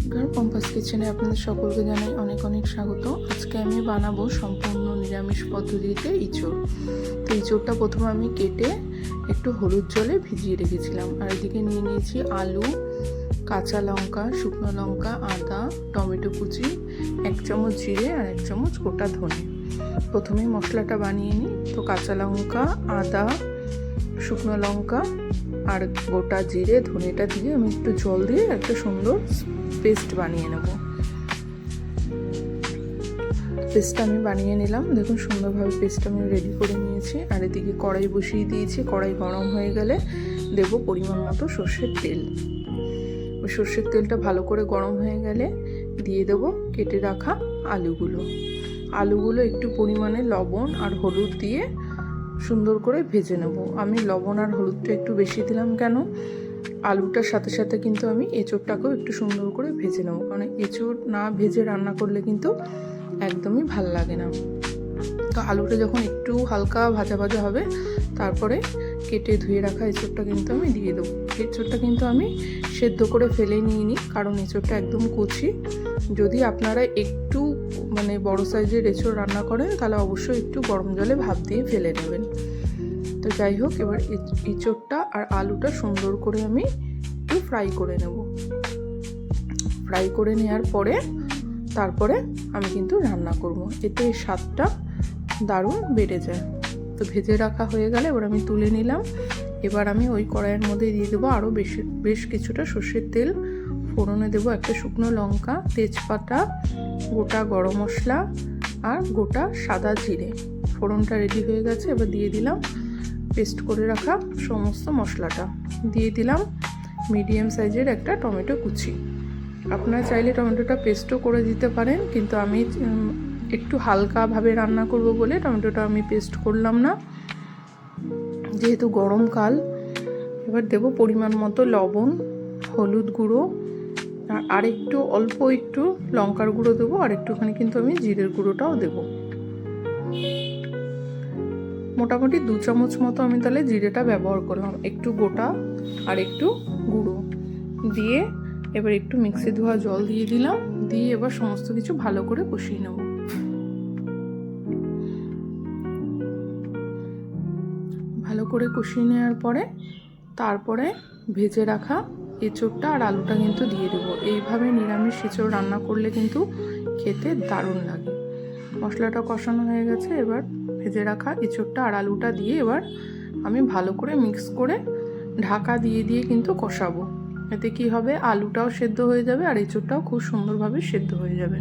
নমস্কার, পম্পাস কিচেনে আপনাদের সকলকে জানাই অনেক অনেক স্বাগত। আজকে আমি বানাবো সম্পূর্ণ নিরামিষ পদ্ধতিতে ইঁচড়। তো ইঁচড়টা প্রথমে আমি কেটে একটু হলুদ জলে ভিজিয়ে রেখেছিলাম। আর এদিকে নিয়ে নিয়েছি আলু, কাঁচা লঙ্কা, শুকনো লঙ্কা, আদা, টমেটো কুচি, 1 চামচ জিরে আর 1 চামচ গোটা ধনে। প্রথমে মশলাটা বানিয়ে নিই। তো কাঁচা লঙ্কা, আদা, শুকনো লঙ্কা আর গোটা জিরে ধনেটা দিয়ে আমি একটু জল দিয়ে একটা সুন্দর পেস্ট বানিয়ে নেব। পেস্টটা আমি বানিয়ে নিলাম। দেখুন সুন্দরভাবে পেস্টটা আমি রেডি করে নিয়েছি। আর এদিকে কড়াই বসিয়ে দিয়েছি। কড়াই গরম হয়ে গেলে দেব পরিমাণ মতো সর্ষের তেল। ওই সর্ষের তেলটা ভালো করে গরম হয়ে গেলে দিয়ে দেব কেটে রাখা আলুগুলো একটু পরিমাণে লবণ আর হলুদ দিয়ে সুন্দর করে ভেজে নেব। আমি লবণ আর হলুদটা একটু বেশি দিলাম, কেন আলুটার সাথে সাথে কিন্তু আমি এঁচোড়টাকেও একটু সুন্দর করে ভেজে নেব, কারণ এঁচোড় না ভেজে রান্না করলে কিন্তু একদমই ভাল লাগে না। তো আলুটা যখন একটু হালকা ভাজা ভাজা হবে তারপরে কেটে ধুয়ে রাখা এঁচোড়টা কিন্তু আমি দিয়ে দেবো। এঁচোড়টা কিন্তু আমি সেদ্ধ করে ফেলে নিইনি, কারণ এঁচোড়টা একদম কচি। যদি আপনারা একটু বড় সাইজের এঁচোড় রান্না করেন তাহলে অবশ্যই একটু গরম জলে ভাপ দিয়ে ফেলে নেবেন। তো যাই হোক, এবার এঁচোড়টা আর আলুটা সুন্দর করে আমি একটু ফ্রাই করে নেব। ফ্রাই করে নেওয়ার পরে তারপরে আমি কিন্তু রান্না করব, এতে স্বাদটা দারুণ বেড়ে যায়। তো ভেজে রাখা হয়ে গেলে এবার আমি তুলে নিলাম। এবার আমি ওই কড়াইয়ের মধ্যে দিয়ে দেবো আরও বেশ কিছুটা সর্ষের তেল। ফোড়নে দেবো একটা শুকনো লঙ্কা, তেজপাতা, গোটা গরম মশলা আর গোটা সাদা জিরে। ফোড়নটা রেডি হয়ে গেছে। এবার দিয়ে দিলাম পেস্ট করে রাখা সমস্ত মশলাটা। দিয়ে দিলাম মিডিয়াম সাইজের একটা টমেটো কুচি। আপনারা চাইলে টমেটোটা পেস্টও করে দিতে পারেন, কিন্তু আমি একটু হালকাভাবে রান্না করব বলে টমেটোটা আমি পেস্ট করলাম না, যেহেতু গরমকাল। এবার দেব পরিমাণ মতো লবণ, হলুদ গুঁড়ো আর একটু অল্প একটু লঙ্কার গুঁড়ো দেবো, আর একটুখানি কিন্তু আমি জিরের গুঁড়োটাও দেবো। মোটামুটি 2 চামচ মতো আমি তাহলে জিরেটা ব্যবহার করলাম, একটু গোটা আর একটু গুঁড়ো দিয়ে এবার একটু মিক্সি ধোয়া জল দিয়ে দিলাম। দিয়ে এবার সমস্ত কিছু ভালো করে কষিয়ে নেব। ভালো করে কষিয়ে নেওয়ার পরে তারপরে ভেজে রাখা এঁচোড়টা আর আলুটা কিন্তু দিয়ে দেবো। এইভাবে নিরামিষ এঁচোড় রান্না করলে কিন্তু খেতে দারুণ লাগে। মশলাটা কষানো হয়ে গেছে। এবার ভেজে রাখা এঁচোড়টা আর আলুটা দিয়ে এবার আমি ভালো করে মিক্স করে ঢাকা দিয়ে দিয়ে কিন্তু কষাবো। এতে কি হবে, আলুটাও সেদ্ধ হয়ে যাবে আর এঁচোড়টাও খুব সুন্দরভাবে সেদ্ধ হয়ে যাবে।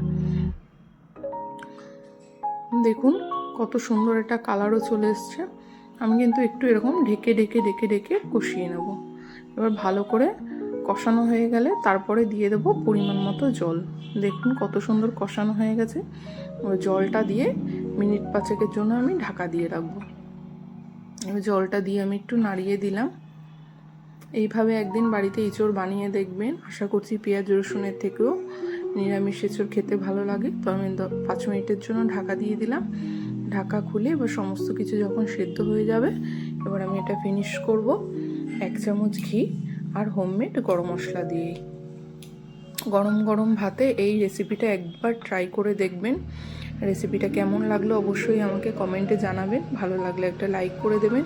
দেখুন কত সুন্দর একটা কালারও চলে এসছে। আমি কিন্তু একটু এরকম ঢেকে ঢেকে ঢেকে ঢেকে কষিয়ে নেব। এবার ভালো করে কষানো হয়ে গেলে তারপরে দিয়ে দেবো পরিমাণ মতো জল। দেখুন কত সুন্দর কষানো হয়ে গেছে। জলটা দিয়ে মিনিট 5 জন্য আমি ঢাকা দিয়ে রাখবো। এবার জলটা দিয়ে আমি একটু নাড়িয়ে দিলাম। এইভাবে একদিন বাড়িতে এঁচোড় বানিয়ে দেখবেন। আশা করছি পেঁয়াজ রসুনের থেকেও নিরামিষ এঁচোড় খেতে ভালো লাগে। তো আমি 5 মিনিটের জন্য ঢাকা দিয়ে দিলাম। ঢাকা খুলে এবার সমস্ত কিছু যখন সেদ্ধ হয়ে যাবে এবার আমি এটা ফিনিশ করব 1 চামচ ঘি আর হোমমেড গরম মশলা দিয়ে। গরম গরম ভাতে এই রেসিপিটা একবার ট্রাই করে দেখবেন। রেসিপিটা কেমন লাগলো অবশ্যই আমাকে কমেন্টে জানাবেন। ভালো লাগলে একটা লাইক করে দেবেন।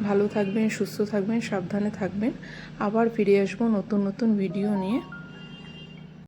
ভালো থাকবেন, সুস্থ থাকবেন, সাবধানে থাকবেন। আবার ফিরে আসবো নতুন নতুন ভিডিও নিয়ে।